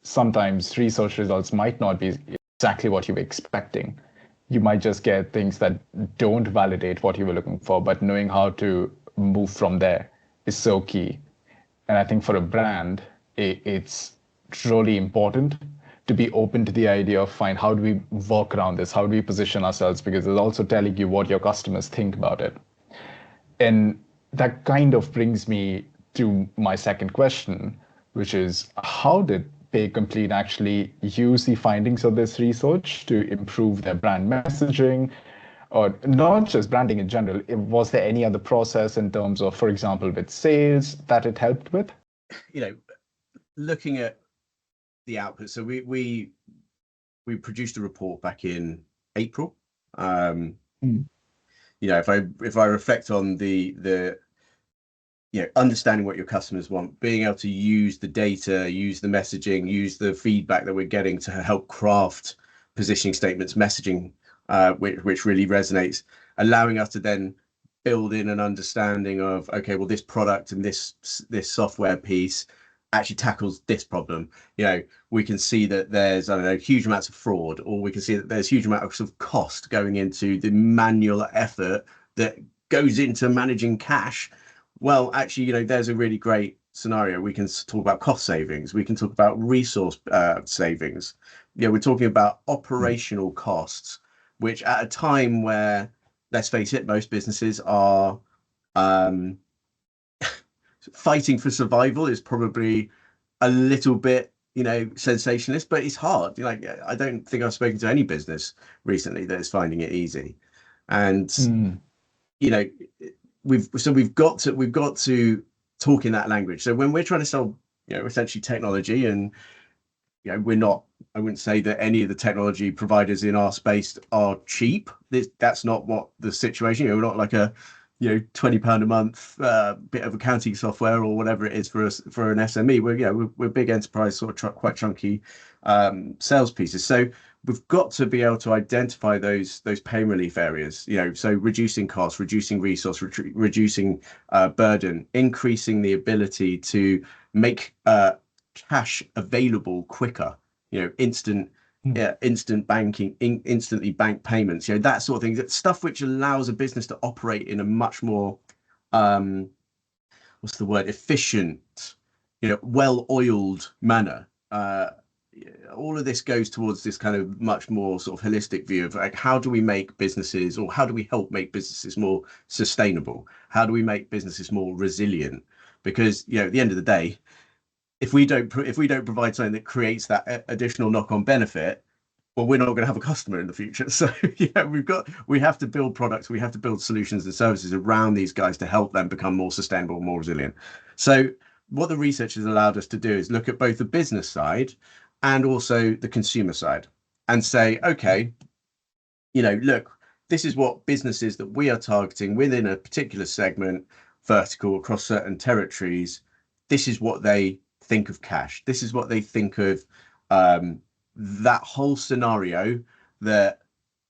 sometimes research results might not be exactly what you were expecting. You might just get things that don't validate what you were looking for, but knowing how to move from there is so key. And I think for a brand, it's really important to be open to the idea of find how do we work around this? How do we position ourselves? Because it's also telling you what your customers think about it. And that kind of brings me to my second question, which is how did PayComplete actually use the findings of this research to improve their brand messaging, or not just branding in general? Was there any other process in terms of, for example, with sales that it helped with? Looking at the output, so we produced a report back in April. If I reflect on the understanding what your customers want, being able to use the data, use the messaging, use the feedback that we're getting to help craft positioning statements, messaging, which really resonates, allowing us to then build in an understanding of, okay, well, this product and this software piece actually tackles this problem. We can see that there's, I don't know, huge amounts of fraud, or we can see that there's huge amount of sort of cost going into the manual effort that goes into managing cash. Well, actually, there's a really great scenario. We can talk about cost savings. We can talk about resource savings. We're talking about operational costs, which at a time where, let's face it, most businesses are fighting for survival is probably a little bit, sensationalist, but it's hard. I don't think I've spoken to any business recently that is finding it easy. And, we've got to talk in that language. So when we're trying to sell, essentially technology, and, I wouldn't say that any of the technology providers in our space are cheap. That's not what the situation, we're not like a, £20 a month bit of accounting software or whatever it is for us, for an SME. We're big enterprise, sort of quite chunky sales pieces. So we've got to be able to identify those pain relief areas. So reducing costs, reducing resource, reducing burden, increasing the ability to make cash available quicker. Instant banking, instantly bank payments, that sort of thing. That stuff which allows a business to operate in a much more, efficient, well-oiled manner. All of this goes towards this kind of much more sort of holistic view of like, how do we make businesses, or how do we help make businesses more sustainable? How do we make businesses more resilient? Because, at the end of the day, if we don't provide something that creates that additional knock-on benefit, well, we're not going to have a customer in the future. So we have to build products, we have to build solutions and services around these guys to help them become more sustainable, more resilient. So what the research has allowed us to do is look at both the business side and also the consumer side, and say, okay, look, this is what businesses that we are targeting within a particular segment, vertical, across certain territories. This is what they think of cash. This is what they think of that whole scenario that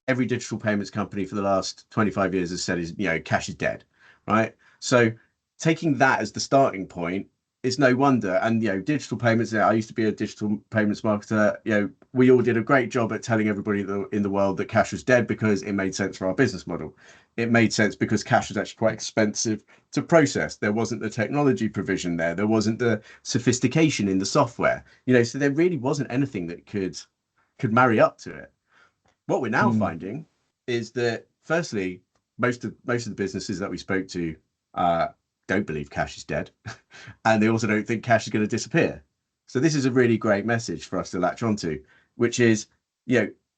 every digital payments company for the last 25 years has said is, cash is dead, right? So taking that as the starting point, it's no wonder. And, digital payments, I used to be a digital payments marketer. We all did a great job at telling everybody in the world that cash was dead because it made sense for our business model. It made sense because cash was actually quite expensive to process. There wasn't the technology provision there. There wasn't the sophistication in the software, so there really wasn't anything that could marry up to it. What we're now finding is that, firstly, most of the businesses that we spoke to don't believe cash is dead, and they also don't think cash is going to disappear. So this is a really great message for us to latch onto, which is,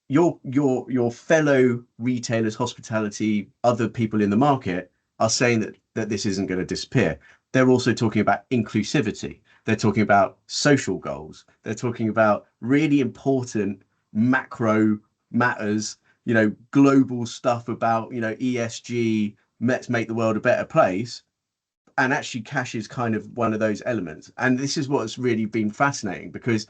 your fellow retailers, hospitality, other people in the market are saying that this isn't going to disappear. They're also talking about inclusivity. They're talking about social goals. They're talking about really important macro matters, global stuff about, ESG, let's make the world a better place. And actually cash is kind of one of those elements. And this is what's really been fascinating, because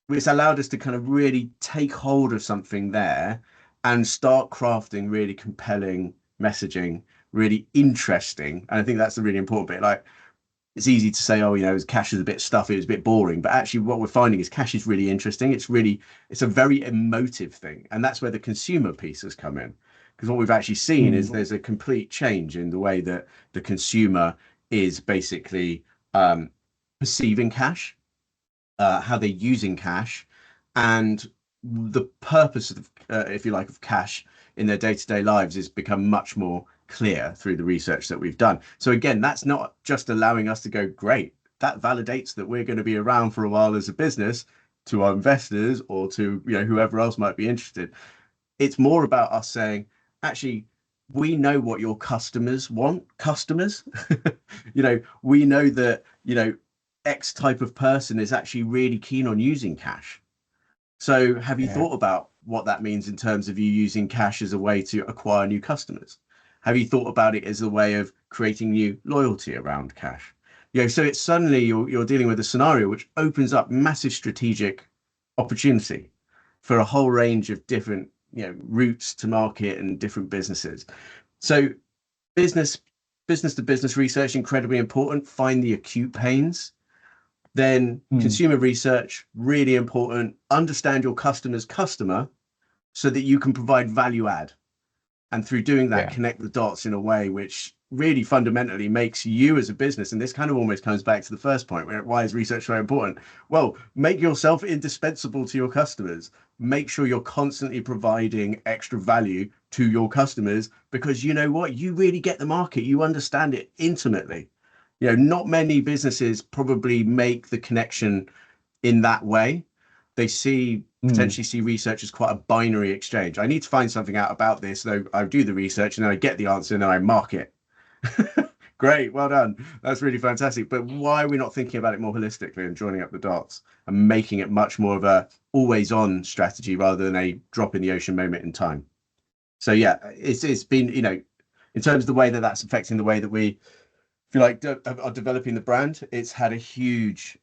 it's allowed us to kind of really take hold of something there and start crafting really compelling messaging, really interesting. And I think that's the really important bit. Like, it's easy to say, oh, cash is a bit stuffy, it's a bit boring. But actually, what we're finding is cash is really interesting. It's a very emotive thing. And that's where the consumer piece has come in. Because what we've actually seen is there's a complete change in the way that the consumer is basically perceiving cash, how they're using cash, and the purpose of, if you like, of cash in their day-to-day lives is become much more clear through the research that we've done. So again, that's not just allowing us to go, great, that validates that we're going to be around for a while as a business to our investors or to whoever else might be interested. It's more about us saying, actually, we know what your customers want. Customers, we know that X type of person is actually really keen on using cash. So have you thought about what that means in terms of you using cash as a way to acquire new customers? Have you thought about it as a way of creating new loyalty around cash? So it's suddenly you're dealing with a scenario which opens up massive strategic opportunity for a whole range of different routes to market and different businesses. So business to business research, incredibly important. Find the acute pains. Then consumer research, really important. Understand your customer's customer so that you can provide value add. And through doing that, connect the dots in a way which really fundamentally makes you as a business. And this kind of almost comes back to the first point, why is research so important? Well, make yourself indispensable to your customers. Make sure you're constantly providing extra value to your customers, because you know what? You really get the market. You understand it intimately. Not many businesses probably make the connection in that way. They potentially see research as quite a binary exchange. I need to find something out about this, so I do the research and then I get the answer and then I mark it. Great, well done. That's really fantastic. But why are we not thinking about it more holistically and joining up the dots and making it much more of a always on strategy rather than a drop in the ocean moment in time? So yeah, it's been, in terms of the way that that's affecting the way that we, if you like, are developing the brand, it's had a huge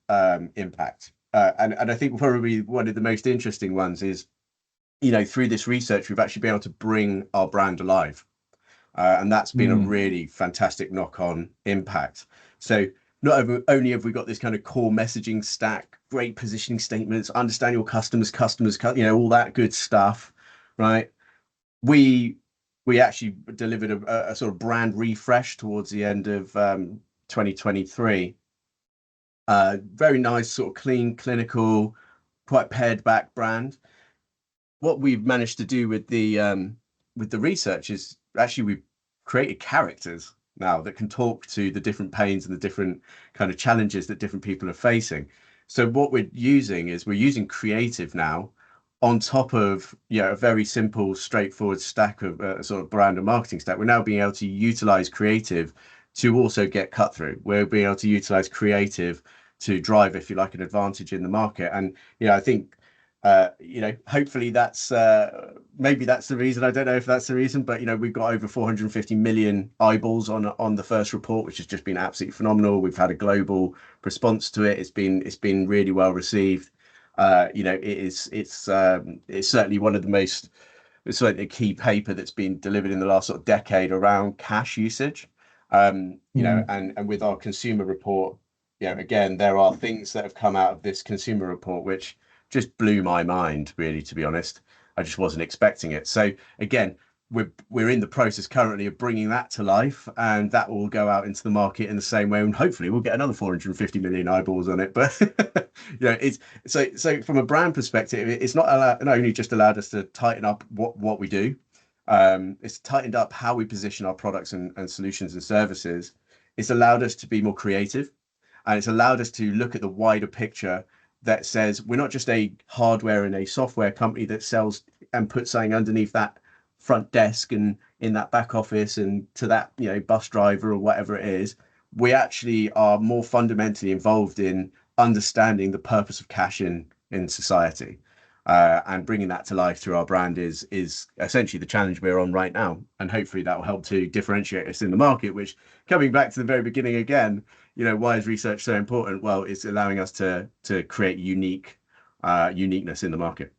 impact. And I think probably one of the most interesting ones is, through this research, we've actually been able to bring our brand alive. And that's been a really fantastic knock-on impact. So not only have we got this kind of core messaging stack, great positioning statements, understand your customers, all that good stuff, right? We actually delivered a sort of brand refresh towards the end of 2023. Very nice, sort of clean, clinical, quite pared back brand. What we've managed to do with the research is actually we've created characters now that can talk to the different pains and the different kind of challenges that different people are facing. So what we're using creative now on top of a very simple, straightforward stack of sort of brand and marketing stack. We're now being able to utilize creative to also get cut through. We're being able to utilize creative to drive, if you like, an advantage in the market. And I think hopefully that's maybe that's the reason. I don't know if that's the reason, but we've got over 450 million eyeballs on the first report, which has just been absolutely phenomenal. We've had a global response to it. It's been really well received. It's certainly one of the most, it's certainly a key paper that's been delivered in the last sort of decade around cash usage. And with our consumer report, again, there are things that have come out of this consumer report which just blew my mind, really, to be honest. I just wasn't expecting it. So again, we're in the process currently of bringing that to life, and that will go out into the market in the same way, and hopefully we'll get another 450 million eyeballs on it. But it's so from a brand perspective, it's not only just allowed us to tighten up what we do. It's tightened up how we position our products and solutions and services. It's allowed us to be more creative, and it's allowed us to look at the wider picture that says we're not just a hardware and a software company that sells and puts something underneath that front desk and in that back office and to that bus driver or whatever it is. We actually are more fundamentally involved in understanding the purpose of cash in society. And bringing that to life through our brand is essentially the challenge we're on right now, and hopefully that will help to differentiate us in the market. Which, coming back to the very beginning again, why is research so important? Well, it's allowing us to create uniqueness in the market.